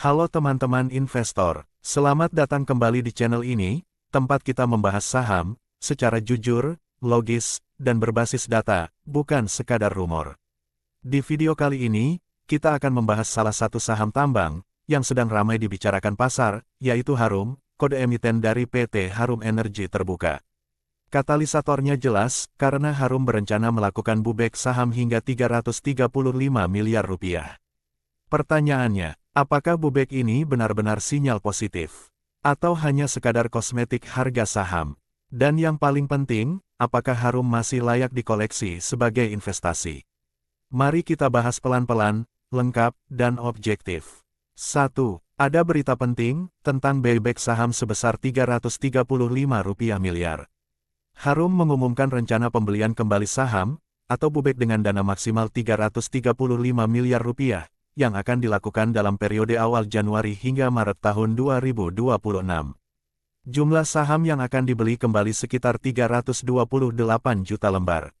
Halo teman-teman investor, selamat datang kembali di channel ini, tempat kita membahas saham, secara jujur, logis, dan berbasis data, bukan sekadar rumor. Di video kali ini, kita akan membahas salah satu saham tambang, yang sedang ramai dibicarakan pasar, yaitu Harum, kode emiten dari PT Harum Energi Terbuka. Katalisatornya jelas, karena Harum berencana melakukan buyback saham hingga 335 miliar rupiah. Pertanyaannya, apakah buyback ini benar-benar sinyal positif? Atau hanya sekadar kosmetik harga saham? Dan yang paling penting, apakah Harum masih layak dikoleksi sebagai investasi? Mari kita bahas pelan-pelan, lengkap, dan objektif. 1. Ada berita penting tentang buyback saham sebesar 335 rupiah miliar. Harum mengumumkan rencana pembelian kembali saham, atau buyback dengan dana maksimal 335 miliar rupiah, yang akan dilakukan dalam periode awal Januari hingga Maret tahun 2026. Jumlah saham yang akan dibeli kembali sekitar 328 juta lembar.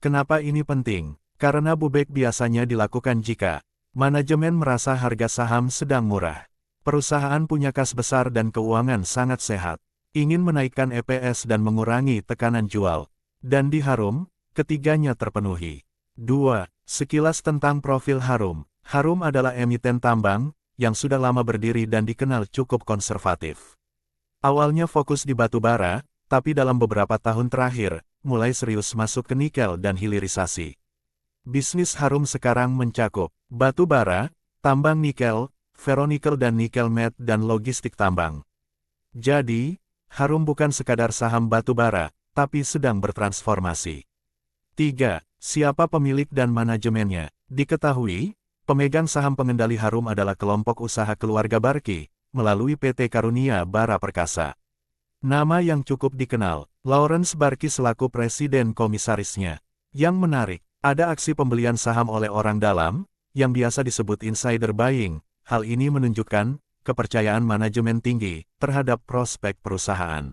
Kenapa ini penting? Karena buyback biasanya dilakukan jika manajemen merasa harga saham sedang murah, perusahaan punya kas besar dan keuangan sangat sehat, ingin menaikkan EPS dan mengurangi tekanan jual, dan di Harum, ketiganya terpenuhi. 2. Sekilas tentang profil Harum. Harum adalah emiten tambang, yang sudah lama berdiri dan dikenal cukup konservatif. Awalnya fokus di batu bara, tapi dalam beberapa tahun terakhir, mulai serius masuk ke nikel dan hilirisasi. Bisnis Harum sekarang mencakup batu bara, tambang nikel, ferronikel dan nikel matte dan logistik tambang. Jadi, Harum bukan sekadar saham batu bara, tapi sedang bertransformasi. 3. Siapa pemilik dan manajemennya? Diketahui, pemegang saham pengendali Harum adalah kelompok usaha keluarga Barki, melalui PT Karunia Bara Perkasa. Nama yang cukup dikenal, Lawrence Barki selaku presiden komisarisnya. Yang menarik, ada aksi pembelian saham oleh orang dalam, yang biasa disebut insider buying. Hal ini menunjukkan kepercayaan manajemen tinggi terhadap prospek perusahaan.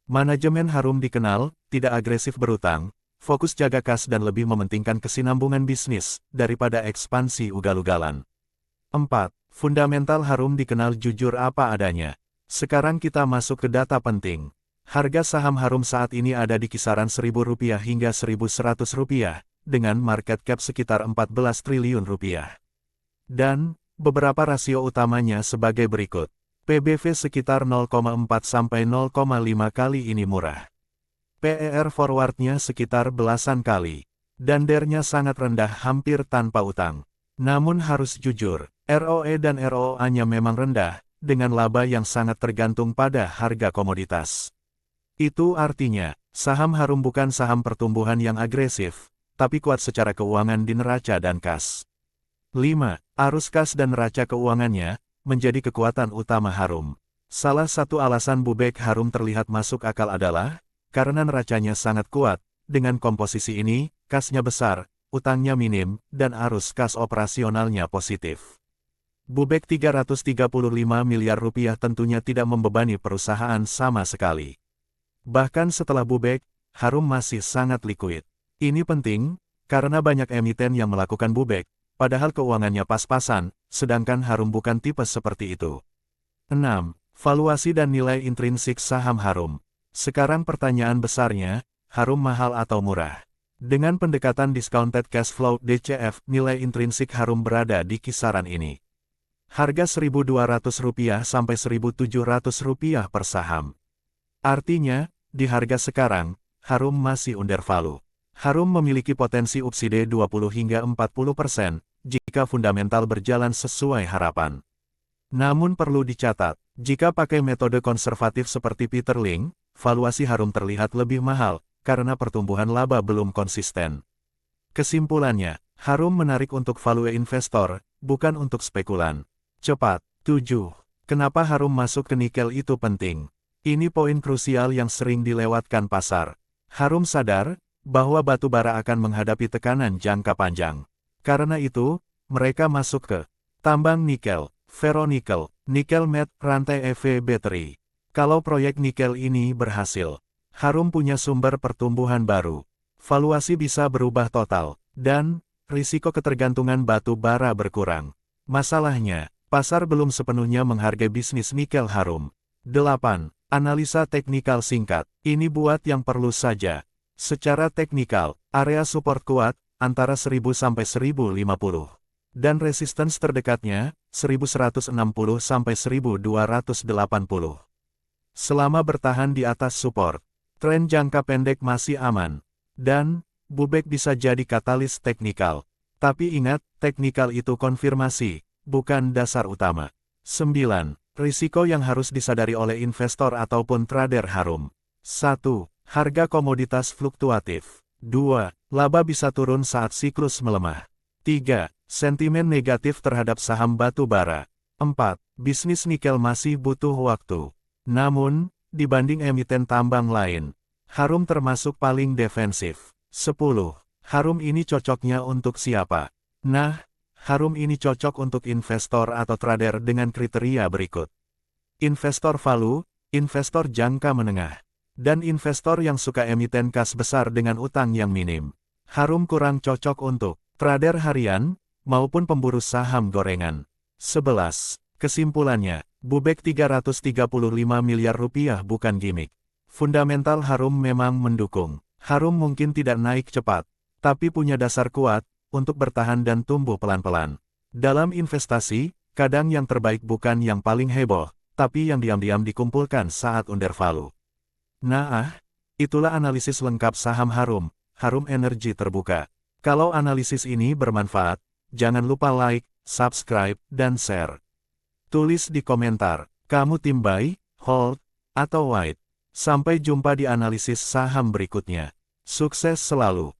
Manajemen Harum dikenal tidak agresif berutang, fokus jaga kas dan lebih mementingkan kesinambungan bisnis daripada ekspansi ugal-ugalan. 4. Fundamental Harum dikenal jujur apa adanya. Sekarang kita masuk ke data penting. Harga saham Harum saat ini ada di kisaran Rp1.000 hingga Rp1.100, dengan market cap sekitar 14 triliun rupiah. Dan beberapa rasio utamanya sebagai berikut. PBV sekitar 0,4 sampai 0,5 kali ini murah. PER forwardnya sekitar belasan kali. Dan DER-nya sangat rendah hampir tanpa utang. Namun harus jujur, ROE dan ROA-nya memang rendah, dengan laba yang sangat tergantung pada harga komoditas. Itu artinya, saham Harum bukan saham pertumbuhan yang agresif, tapi kuat secara keuangan di neraca dan kas. 5. Arus kas dan neraca keuangannya, menjadi kekuatan utama Harum. Salah satu alasan buyback Harum terlihat masuk akal adalah, karena neracanya sangat kuat, dengan komposisi ini, kasnya besar, utangnya minim, dan arus kas operasionalnya positif. Buyback 335 miliar rupiah tentunya tidak membebani perusahaan sama sekali. Bahkan setelah buyback, Harum masih sangat likuid. Ini penting, karena banyak emiten yang melakukan buyback, padahal keuangannya pas-pasan, sedangkan Harum bukan tipe seperti itu. 6. Valuasi dan nilai intrinsik saham Harum. Sekarang pertanyaan besarnya, Harum mahal atau murah? Dengan pendekatan discounted cash flow DCF, nilai intrinsik Harum berada di kisaran ini. Harga Rp1.200 sampai Rp1.700 per saham. Artinya, di harga sekarang, Harum masih undervalue. Harum memiliki potensi upside 20 hingga 40%, jika fundamental berjalan sesuai harapan. Namun perlu dicatat, jika pakai metode konservatif seperti Peter Lynch, valuasi Harum terlihat lebih mahal, karena pertumbuhan laba belum konsisten. Kesimpulannya, Harum menarik untuk value investor, bukan untuk spekulan. Cepat. 7. Kenapa Harum masuk ke nikel itu penting? Ini poin krusial yang sering dilewatkan pasar. Harum sadar bahwa batu bara akan menghadapi tekanan jangka panjang. Karena itu, mereka masuk ke tambang nikel, ferronikel, nikel matte, rantai EV baterai. Kalau proyek nikel ini berhasil, Harum punya sumber pertumbuhan baru. Valuasi bisa berubah total, dan risiko ketergantungan batu bara berkurang. Masalahnya, Pasar belum sepenuhnya menghargai bisnis nikel Harum. 8. Analisa teknikal singkat. Ini buat yang perlu saja. Secara teknikal, area support kuat, antara 1000 sampai 1050. Dan resistance terdekatnya, 1160 sampai 1280. Selama bertahan di atas support, tren jangka pendek masih aman. Dan, pullback bisa jadi katalis teknikal. Tapi ingat, teknikal itu konfirmasi, bukan dasar utama. 9. Risiko yang harus disadari oleh investor ataupun trader Harum. 1. Harga komoditas fluktuatif. 2. Laba bisa turun saat siklus melemah. 3. Sentimen negatif terhadap saham batu bara. 4. Bisnis nikel masih butuh waktu. Namun, dibanding emiten tambang lain, Harum termasuk paling defensif. 10. Harum ini cocoknya untuk siapa? Nah, Harum ini cocok untuk investor atau trader dengan kriteria berikut. Investor value, investor jangka menengah, dan investor yang suka emiten kas besar dengan utang yang minim. Harum kurang cocok untuk trader harian, maupun pemburu saham gorengan. 11. Kesimpulannya, pullback 335 miliar rupiah bukan gimmick. Fundamental Harum memang mendukung. Harum mungkin tidak naik cepat, tapi punya dasar kuat untuk bertahan dan tumbuh pelan-pelan. Dalam investasi, kadang yang terbaik bukan yang paling heboh, tapi yang diam-diam dikumpulkan saat undervalue. Nah, itulah analisis lengkap saham Harum, Harum Energy Terbuka. Kalau analisis ini bermanfaat, jangan lupa like, subscribe, dan share. Tulis di komentar, kamu tim buy, hold, atau wait. Sampai jumpa di analisis saham berikutnya. Sukses selalu!